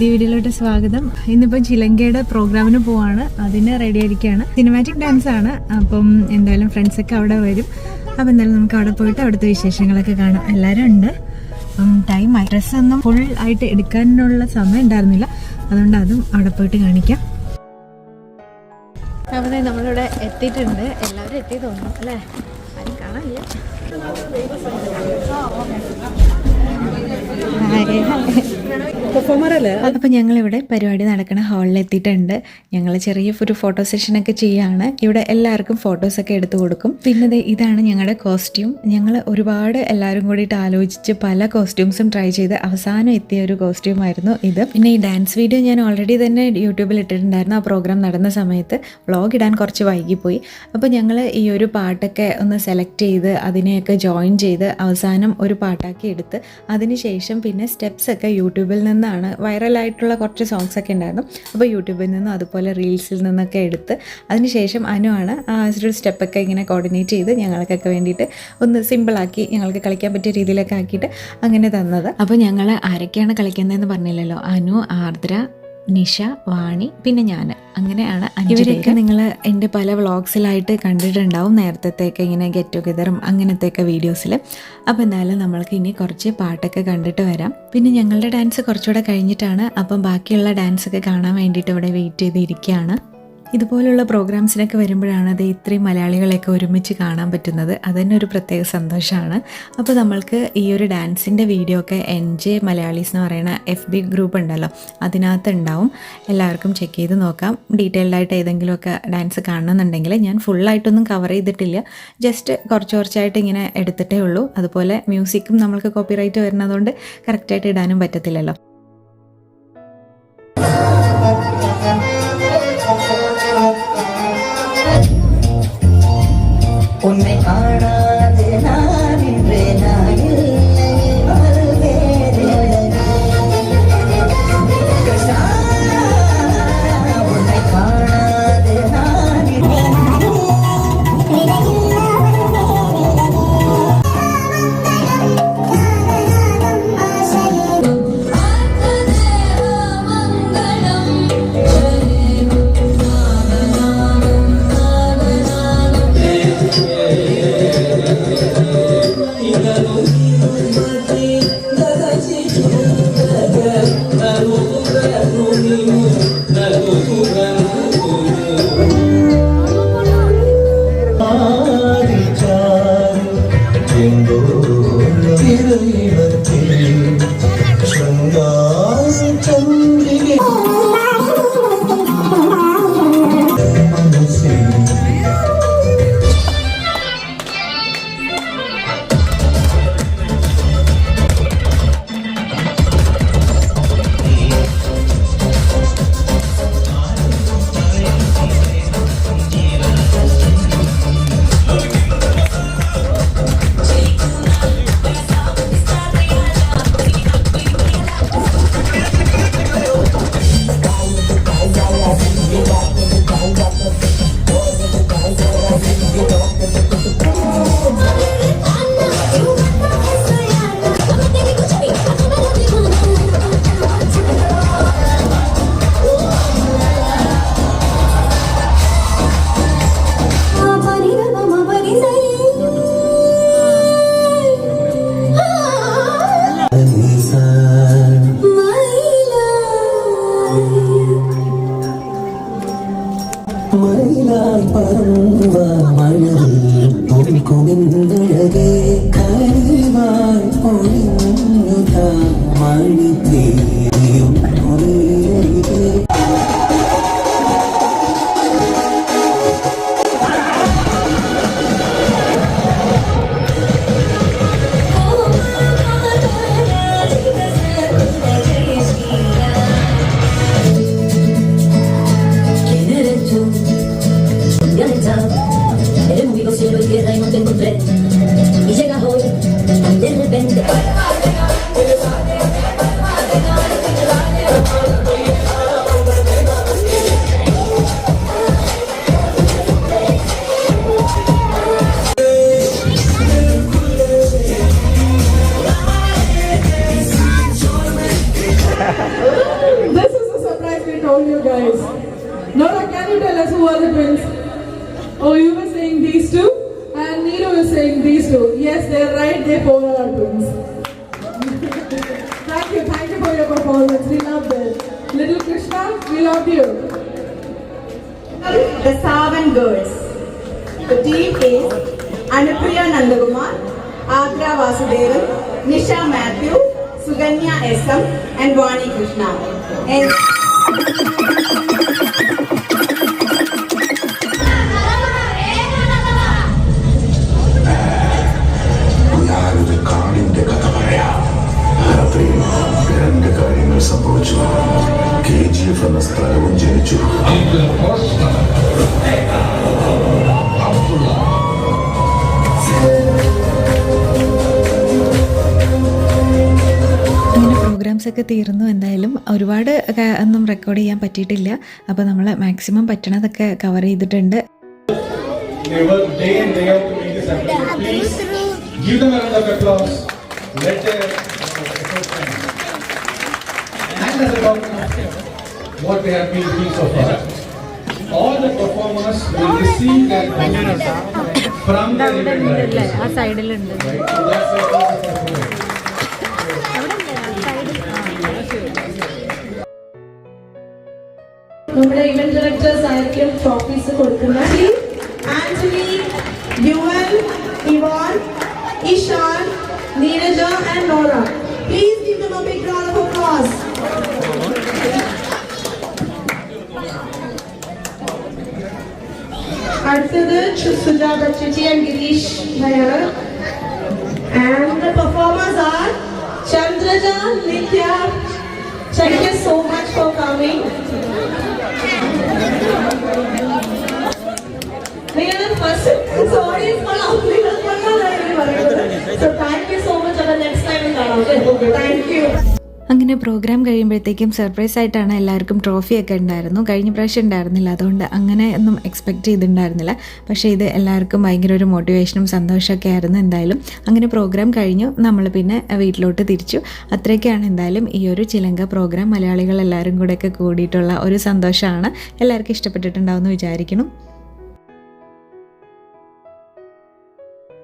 വീഡിയോയിലോട്ട് സ്വാഗതം. ഇന്നിപ്പോൾ ചിലങ്കയുടെ പ്രോഗ്രാമിന് പോവാണ്, അതിന് റെഡി ആയിരിക്കുകയാണ്. സിനിമാറ്റിക് ഡാൻസ് ആണ്. അപ്പം എന്തായാലും ഫ്രണ്ട്സൊക്കെ അവിടെ വരും. അപ്പം എന്തായാലും നമുക്ക് അവിടെ പോയിട്ട് അവിടുത്തെ വിശേഷങ്ങളൊക്കെ കാണാം. എല്ലാവരും ഉണ്ട്. ടൈമായി. ഡ്രസ്സൊന്നും ഫുൾ ആയിട്ട് എടുക്കാനുള്ള സമയം ഉണ്ടായിരുന്നില്ല, അതുകൊണ്ട് അതും അവിടെ പോയിട്ട് കാണിക്കാം. അവിടെ നമ്മളിവിടെ എത്തിയിട്ടുണ്ട്. എല്ലാവരും എത്തി തോന്നുന്നു അല്ലേ? ആരും കാണാനില്ല. അപ്പം ഞങ്ങളിവിടെ പരിപാടി നടക്കുന്ന ഹാളിൽ എത്തിയിട്ടുണ്ട്. ഞങ്ങൾ ചെറിയ ഒരു ഫോട്ടോ സെഷനൊക്കെ ചെയ്യാണ്. ഇവിടെ എല്ലാവർക്കും ഫോട്ടോസൊക്കെ എടുത്തു കൊടുക്കും. പിന്നെ ഇതാണ് ഞങ്ങളുടെ കോസ്റ്റ്യൂം. ഞങ്ങൾ ഒരുപാട് എല്ലാവരും കൂടിയിട്ട് ആലോചിച്ച് പല കോസ്റ്റ്യൂംസും ട്രൈ ചെയ്ത് അവസാനം എത്തിയ ഒരു കോസ്റ്റ്യൂം ആയിരുന്നു ഇത്. പിന്നെ ഈ ഡാൻസ് വീഡിയോ ഞാൻ ഓൾറെഡി തന്നെ യൂട്യൂബിൽ ഇട്ടിട്ടുണ്ടായിരുന്നു. ആ പ്രോഗ്രാം നടന്ന സമയത്ത് വ്ളോഗ് ഇടാൻ കുറച്ച് വൈകിപ്പോയി. അപ്പോൾ ഞങ്ങൾ ഈ ഒരു പാട്ടൊക്കെ ഒന്ന് സെലക്ട് ചെയ്ത് അതിനെയൊക്കെ ജോയിൻ ചെയ്ത് അവസാനം ഒരു പാട്ടാക്കി എടുത്ത് അതിനുശേഷം പിന്നെ സ്റ്റെപ്സൊക്കെ യൂട്യൂബിൽ നിന്നാണ്, വൈറലായിട്ടുള്ള കുറച്ച് സോങ്സൊക്കെ ഉണ്ടായിരുന്നു. അപ്പോൾ യൂട്യൂബിൽ നിന്നും അതുപോലെ റീൽസിൽ നിന്നൊക്കെ എടുത്ത് അതിനുശേഷം അനുവാണ് ആ ഒരു സ്റ്റെപ്പൊക്കെ ഇങ്ങനെ കോർഡിനേറ്റ് ചെയ്ത് ഞങ്ങൾക്കൊക്കെ വേണ്ടിയിട്ട് ഒന്ന് സിമ്പിളാക്കി ഞങ്ങൾക്ക് കളിക്കാൻ പറ്റിയ രീതിയിലൊക്കെ ആക്കിയിട്ട് അങ്ങനെ തന്നത്. അപ്പോൾ ഞങ്ങൾ ആരൊക്കെയാണ് കളിക്കുന്നതെന്ന് പറഞ്ഞില്ലല്ലോ. അനു, ആർദ്ര, നിഷ, വാണി, പിന്നെ ഞാൻ, അങ്ങനെയാണ്. ഇവരൊക്കെ നിങ്ങൾ എൻ്റെ പല വ്ളോഗ്സിലായിട്ട് കണ്ടിട്ടുണ്ടാവും, നേരത്തെയൊക്കെ ഇങ്ങനെ ഗെറ്റ് ടുഗെദറും അങ്ങനത്തെയൊക്കെ വീഡിയോസിൽ. അപ്പോൾ എന്തായാലും നമ്മൾക്ക് ഇനി കുറച്ച് പാട്ടൊക്കെ കണ്ടിട്ട് വരാം. പിന്നെ ഞങ്ങളുടെ ഡാൻസ് കുറച്ചുകൂടെ കഴിഞ്ഞിട്ടാണ്. അപ്പം ബാക്കിയുള്ള ഡാൻസൊക്കെ കാണാൻ വേണ്ടിയിട്ട് ഇവിടെ വെയിറ്റ് ചെയ്തിരിക്കുകയാണ്. ഇതുപോലുള്ള പ്രോഗ്രാംസിനൊക്കെ വരുമ്പോഴാണ് അത് ഇത്രയും മലയാളികളെയൊക്കെ ഒരുമിച്ച് കാണാൻ പറ്റുന്നത്. അതുതന്നെ ഒരു പ്രത്യേക സന്തോഷമാണ്. അപ്പോൾ നമ്മൾക്ക് ഈ ഒരു ഡാൻസിൻ്റെ വീഡിയോ ഒക്കെ NJ മലയാളീസ് എന്ന് പറയുന്ന FB ഗ്രൂപ്പ് ഉണ്ടല്ലോ, അതിനകത്ത് ഉണ്ടാവും. എല്ലാവർക്കും ചെക്ക് ചെയ്ത് നോക്കാം. ഡീറ്റെയിൽഡായിട്ട് ഏതെങ്കിലുമൊക്കെ ഡാൻസ് കാണണമെന്നുണ്ടെങ്കിൽ ഞാൻ ഫുള്ളായിട്ടൊന്നും കവർ ചെയ്തിട്ടില്ല, ജസ്റ്റ് കുറച്ചായിട്ട് ഇങ്ങനെ എടുത്തിട്ടേ ഉള്ളൂ. അതുപോലെ മ്യൂസിക്കും നമ്മൾക്ക് കോപ്പിറൈറ്റ് വരുന്നതുകൊണ്ട് കറക്റ്റായിട്ട് ഇടാനും പറ്റത്തില്ലല്ലോ. உன்னை காணாது நான் இன்று நாளில் உன்னை காணாது நான் Y llega hoy, de repente. all you guys. Nora, can you tell us who are the twins? Oh, you were saying these two, and Neeru was saying these two. Yes, they're right. They both are twins. Thank you for your performance. We loved it. Little Krishna, we loved you. The Savan girls. The team is Anupriya Nandakumar, Agra Vasudevan, Nisha Matthew, Suganya SM, and Vani Krishna. And ഞാനൊരു കാടിന്റെ കഥ പറയാം. രാത്രിയിൽ രണ്ട് കാര്യങ്ങൾ സംഭവിച്ചു. KGF എന്ന സ്ഥലവും ജനിച്ചു. അങ്ങനെ പ്രോഗ്രാംസ് ഒക്കെ തീർന്നു. എന്തായാലും ഒരുപാട് ഒന്നും റെക്കോർഡ് ചെയ്യാൻ പറ്റിയിട്ടില്ല. അപ്പോൾ നമ്മൾ മാക്സിമം പറ്റണതൊക്കെ കവർ ചെയ്തിട്ടുണ്ട്. They work day in, day out to make this happen. Please give them a round of applause. Let their effort shine. And as a token of what they have been doing so far, all the performers will receive their bonus from the event directors. ആ സൈഡിലുണ്ട്. Right? So that's the purpose of it. നമ്മുടെ event directors ആയിരിക്കും trophies കൊടുക്കുന്നത്. Anthony, Yuval, Yvonne, Ishan, Neeraja, and Nora. Please give them a big round of applause. അടുത്തത് സുജാത ചേച്ചി and Girish Nair. And the performers are Chandraja, Nitya. Thank you so much for coming. നിങ്ങളുടെ first audience so thank you so much. അപ്പോൾ next time കാണാം. Thank you. അങ്ങനെ programme കഴിയുമ്പോഴത്തേക്കും surprise ആയിട്ടാണ് എല്ലാവർക്കും ട്രോഫിയൊക്കെ ഉണ്ടായിരുന്നു. കഴിഞ്ഞ പ്രാവശ്യം ഉണ്ടായിരുന്നില്ല, അതുകൊണ്ട് അങ്ങനെ ഒന്നും എക്സ്പെക്റ്റ് ചെയ്തിട്ടുണ്ടായിരുന്നില്ല. പക്ഷേ ഇത് എല്ലാവർക്കും ഭയങ്കര ഒരു മോട്ടിവേഷനും സന്തോഷമൊക്കെ ആയിരുന്നു. എന്തായാലും അങ്ങനെ പ്രോഗ്രാം കഴിഞ്ഞു. നമ്മൾ പിന്നെ വീട്ടിലോട്ട് തിരിച്ചു. അത്രയൊക്കെയാണ് എന്തായാലും ഈ ഒരു ചിലങ്ക പ്രോഗ്രാം. മലയാളികൾ എല്ലാവരും കൂടെയൊക്കെ കൂടിയിട്ടുള്ള ഒരു സന്തോഷമാണ്. എല്ലാവർക്കും ഇഷ്ടപ്പെട്ടിട്ടുണ്ടാവുമെന്ന് വിചാരിക്കുന്നു.